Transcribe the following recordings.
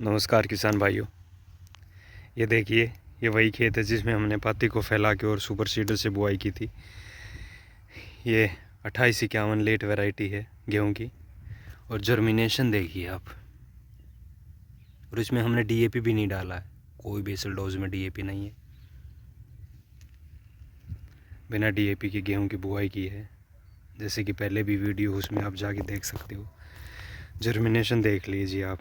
नमस्कार किसान भाइयों। ये देखिए, ये वही खेत है जिसमें हमने पाती को फैला के और सुपर सीडर से बुआई की थी। ये 2851 लेट वैरायटी है गेहूं की। और जर्मिनेशन देखिए आप। और इसमें हमने डीएपी भी नहीं डाला है, कोई बेसल डोज में डीएपी नहीं है। बिना डीएपी के गेहूं की बुआई की है, जैसे कि पहले भी वीडियो उसमें आप जाके देख सकते हो। जर्मिनेशन देख लीजिए आप।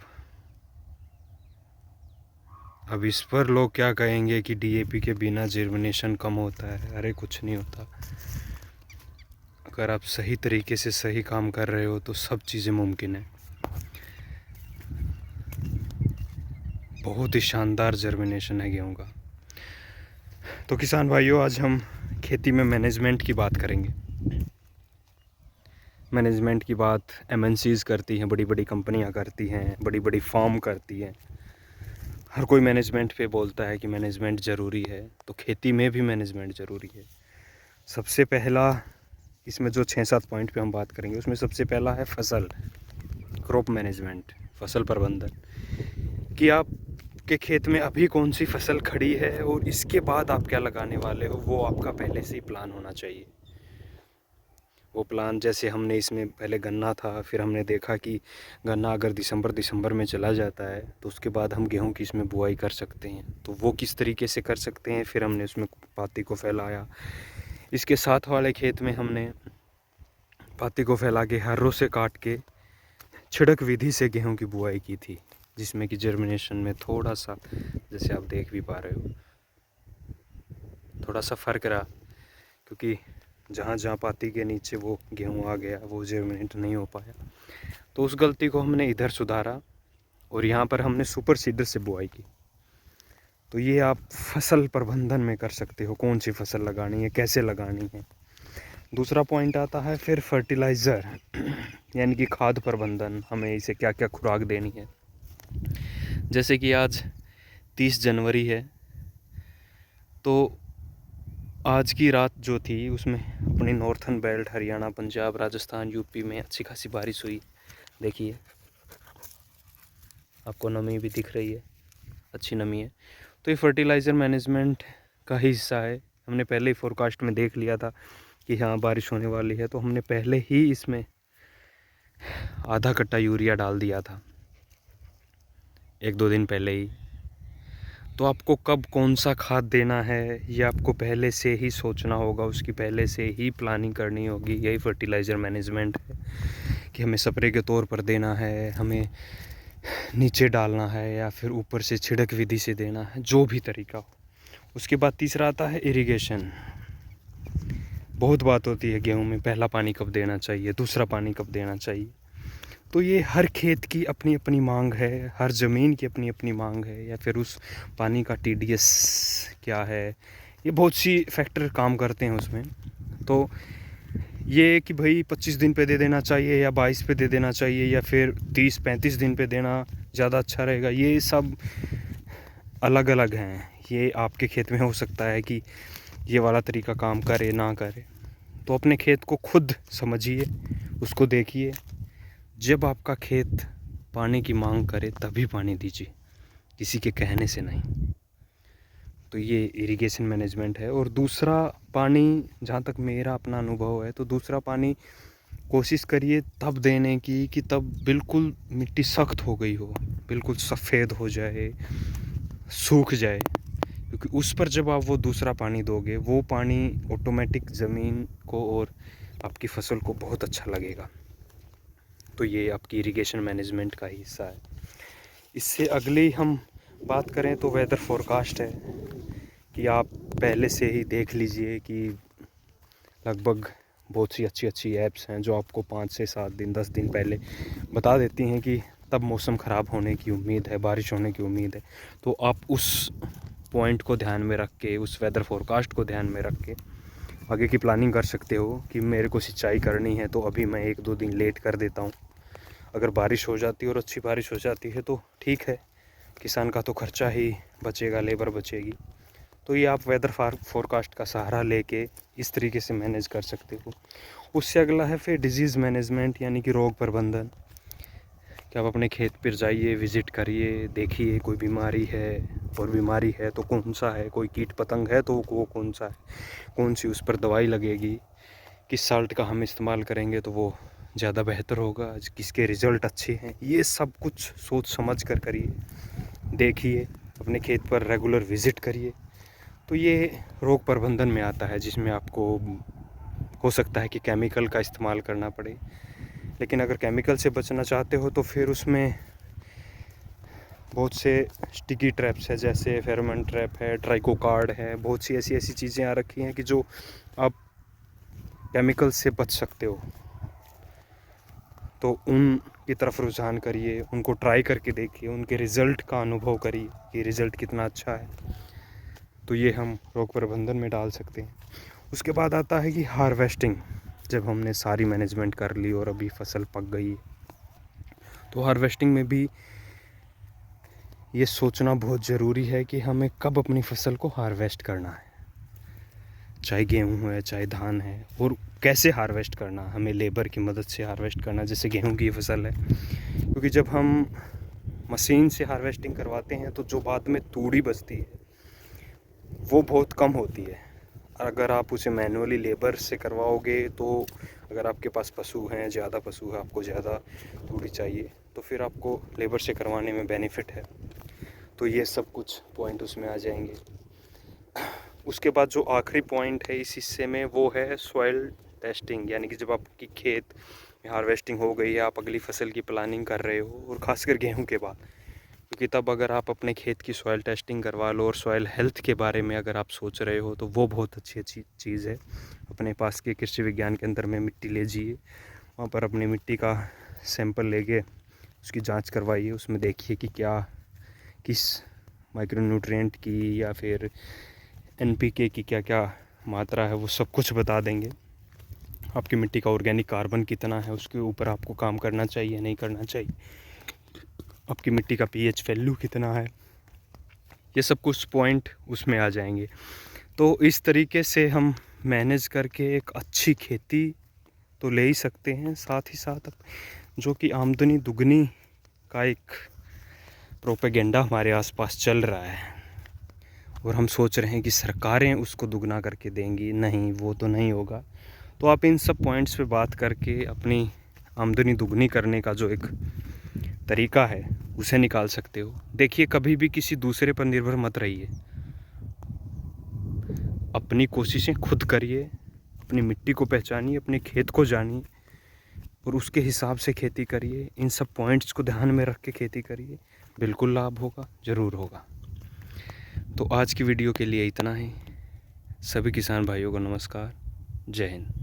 अब इस पर लोग क्या कहेंगे कि डीएपी के बिना जर्मिनेशन कम होता है। अरे कुछ नहीं होता। अगर आप सही तरीके से सही काम कर रहे हो तो सब चीज़ें मुमकिन है। बहुत ही शानदार जर्मिनेशन है गेहूं का। तो किसान भाइयों, आज हम खेती में मैनेजमेंट की बात करेंगे। मैनेजमेंट की बात एमएनसीज़ करती हैं, बड़ी बड़ी कंपनियां करती हैं, बड़ी बड़ी फार्म करती हैं। हर कोई मैनेजमेंट पे बोलता है कि मैनेजमेंट ज़रूरी है, तो खेती में भी मैनेजमेंट ज़रूरी है। सबसे पहला इसमें जो 6-7 पॉइंट पे हम बात करेंगे, उसमें सबसे पहला है फसल, क्रॉप मैनेजमेंट, फसल प्रबंधन। कि आप के खेत में अभी कौन सी फसल खड़ी है और इसके बाद आप क्या लगाने वाले हो, वो आपका पहले से ही प्लान होना चाहिए। वो प्लान, जैसे हमने इसमें पहले गन्ना था, फिर हमने देखा कि गन्ना अगर दिसंबर में चला जाता है तो उसके बाद हम गेहूं की इसमें बुआई कर सकते हैं। तो वो किस तरीके से कर सकते हैं, फिर हमने उसमें पाती को फैलाया। इसके साथ वाले खेत में हमने पाती को फैला के हर्रों से काट के छिड़क विधि से गेहूं की बुआई की थी, जिसमें कि जर्मिनेशन में थोड़ा सा, जैसे आप देख भी पा रहे हो, थोड़ा सा फ़र्क रहा। क्योंकि जहाँ जहाँ पाती के नीचे वो गेहूं आ गया, वो जर्मिनेट नहीं हो पाया। तो उस गलती को हमने इधर सुधारा और यहाँ पर हमने सुपर सीडर से बुआई की। तो ये आप फसल प्रबंधन में कर सकते हो, कौन सी फसल लगानी है, कैसे लगानी है। दूसरा पॉइंट आता है फिर फर्टिलाइज़र यानी कि खाद प्रबंधन, हमें इसे क्या क्या खुराक देनी है। जैसे कि आज 30 जनवरी है, तो आज की रात जो थी उसमें अपनी northern belt, Haryana, Punjab, Rajasthan, UP में अच्छी खासी बारिश हुई। देखिए आपको नमी भी दिख रही है, अच्छी नमी है। तो ये फर्टिलाइज़र मैनेजमेंट का ही हिस्सा है। हमने पहले ही फोरकास्ट में देख लिया था कि हाँ बारिश होने वाली है, तो हमने पहले ही इसमें आधा कट्टा यूरिया डाल दिया था 1-2 दिन पहले ही। तो आपको कब कौन सा खाद देना है ये आपको पहले से ही सोचना होगा, उसकी पहले से ही प्लानिंग करनी होगी। यही फर्टिलाइज़र मैनेजमेंट है कि हमें स्प्रे के तौर पर देना है, हमें नीचे डालना है, या फिर ऊपर से छिड़क विधि से देना है, जो भी तरीका हो। उसके बाद तीसरा आता है इरिगेशन। बहुत बात होती है गेहूं में, पहला पानी कब देना चाहिए, दूसरा पानी कब देना चाहिए। तो ये हर खेत की अपनी अपनी मांग है, हर ज़मीन की अपनी अपनी मांग है, या फिर उस पानी का टीडीएस क्या है, ये बहुत सी फैक्टर काम करते हैं उसमें। तो ये कि भाई 25 दिन पे दे देना चाहिए या 22 पे दे देना चाहिए, या फिर 30-35 दिन पे देना ज़्यादा अच्छा रहेगा, ये सब अलग अलग हैं। ये आपके खेत में हो सकता है कि ये वाला तरीका काम करे ना करे। तो अपने खेत को खुद समझिए, उसको देखिए। जब आपका खेत पानी की मांग करे तभी पानी दीजिए, किसी के कहने से नहीं। तो ये इरिगेशन मैनेजमेंट है। और दूसरा पानी, जहाँ तक मेरा अपना अनुभव है, तो दूसरा पानी कोशिश करिए तब देने की कि तब बिल्कुल मिट्टी सख्त हो गई हो, बिल्कुल सफ़ेद हो जाए, सूख जाए। क्योंकि उस पर जब आप वो दूसरा पानी दोगे, वो पानी ऑटोमेटिक ज़मीन को और आपकी फसल को बहुत अच्छा लगेगा। तो ये आपकी इरिगेशन मैनेजमेंट का ही हिस्सा है। इससे अगली हम बात करें तो वेदर फोरकास्ट है कि आप पहले से ही देख लीजिए कि लगभग बहुत सी अच्छी अच्छी ऐप्स हैं जो आपको 5 से 7 दिन 10 दिन पहले बता देती हैं कि तब मौसम ख़राब होने की उम्मीद है, बारिश होने की उम्मीद है। तो आप उस पॉइंट को ध्यान में रख के, उस वेदर फोरकास्ट को ध्यान में रख के आगे की प्लानिंग कर सकते हो कि मेरे को सिंचाई करनी है तो अभी मैं 1-2 दिन लेट कर देता हूँ। अगर बारिश हो जाती है और अच्छी बारिश हो जाती है तो ठीक है, किसान का तो खर्चा ही बचेगा, लेबर बचेगी। तो ये आप वेदर फोरकास्ट का सहारा लेके इस तरीके से मैनेज कर सकते हो। उससे अगला है फिर डिजीज़ मैनेजमेंट, यानी कि रोग प्रबंधन। कि आप अपने खेत पर जाइए, विज़िट करिए, देखिए कोई बीमारी है, और बीमारी है तो कौन सा है, कोई कीट पतंग है तो वो कौन सा है, कौन सी उस पर दवाई लगेगी, किस साल्ट का हम इस्तेमाल करेंगे तो वो ज़्यादा बेहतर होगा, किसके रिज़ल्ट अच्छे हैं, ये सब कुछ सोच समझ कर करिए। देखिए, अपने खेत पर रेगुलर विज़िट करिए। तो ये रोग प्रबंधन में आता है, जिसमें आपको हो सकता है कि केमिकल का इस्तेमाल करना पड़े, लेकिन अगर केमिकल से बचना चाहते हो तो फिर उसमें बहुत से स्टिकी ट्रैप्स है, जैसे फेरोमोन ट्रैप है, ट्राइकोकार्ड है, बहुत सी ऐसी चीज़ें आ रखी हैं कि जो आप केमिकल से बच सकते हो। तो उनकी तरफ रुझान करिए, उनको ट्राई करके देखिए, उनके रिज़ल्ट का अनुभव करिए कि रिज़ल्ट कितना अच्छा है। तो ये हम रोग प्रबंधन में डाल सकते हैं। उसके बाद आता है कि हार्वेस्टिंग। जब हमने सारी मैनेजमेंट कर ली और अभी फसल पक गई, तो हार्वेस्टिंग में भी ये सोचना बहुत ज़रूरी है कि हमें कब अपनी फसल को हार्वेस्ट करना है, चाहे गेहूँ है, चाहे धान है, और कैसे हार्वेस्ट करना, हमें लेबर की मदद से हार्वेस्ट करना, जैसे गेहूँ की फसल है। क्योंकि जब हम मशीन से हार्वेस्टिंग करवाते हैं तो जो बाद में तूड़ी बचती है वो बहुत कम होती है। अगर आप उसे मैनुअली लेबर से करवाओगे तो अगर आपके पास पशु हैं, ज़्यादा पशु है, आपको ज़्यादा तूड़ी चाहिए, तो फिर आपको लेबर से करवाने में बेनिफिट है। तो ये सब कुछ पॉइंट उसमें आ जाएंगे। उसके बाद जो आखिरी पॉइंट है इस हिस्से में वो है सॉइल टेस्टिंग, यानी कि जब आपकी खेत में हार्वेस्टिंग हो गई है, आप अगली फसल की प्लानिंग कर रहे हो, और ख़ासकर गेहूं के बाद, क्योंकि तब अगर आप अपने खेत की सॉइल टेस्टिंग करवा लो और सॉइल हेल्थ के बारे में अगर आप सोच रहे हो तो वो बहुत अच्छी चीज़ है। अपने पास के कृषि विज्ञान केंद्र में मिट्टी ले जाइए, वहाँ पर अपनी मिट्टी का सैंपल लेके उसकी जांच करवाइए, उसमें देखिए कि क्या किस माइक्रोन्यूट्रिएंट की या फिर NPK की क्या क्या मात्रा है, वो सब कुछ बता देंगे। आपकी मिट्टी का ऑर्गेनिक कार्बन कितना है, उसके ऊपर आपको काम करना चाहिए, नहीं करना चाहिए, आपकी मिट्टी का pH वैल्यू कितना है, ये सब कुछ पॉइंट उसमें आ जाएंगे। तो इस तरीके से हम मैनेज करके एक अच्छी खेती तो ले ही सकते हैं, साथ ही साथ जो कि आमदनी दुगनी का एक प्रोपेगेंडा हमारे आसपास चल रहा है, और हम सोच रहे हैं कि सरकारें उसको दुगना करके देंगी। नहीं, वो तो नहीं होगा। तो आप इन सब पॉइंट्स पे बात करके अपनी आमदनी दुगनी करने का जो एक तरीका है उसे निकाल सकते हो। देखिए, कभी भी किसी दूसरे पर निर्भर मत रहिए, अपनी कोशिशें खुद करिए, अपनी मिट्टी को पहचानिए, अपने खेत को जानिए और उसके हिसाब से खेती करिए। इन सब पॉइंट्स को ध्यान में रख के खेती करिए, बिल्कुल लाभ होगा, ज़रूर होगा। तो आज की वीडियो के लिए इतना ही। सभी किसान भाइयों को नमस्कार, जय हिंद।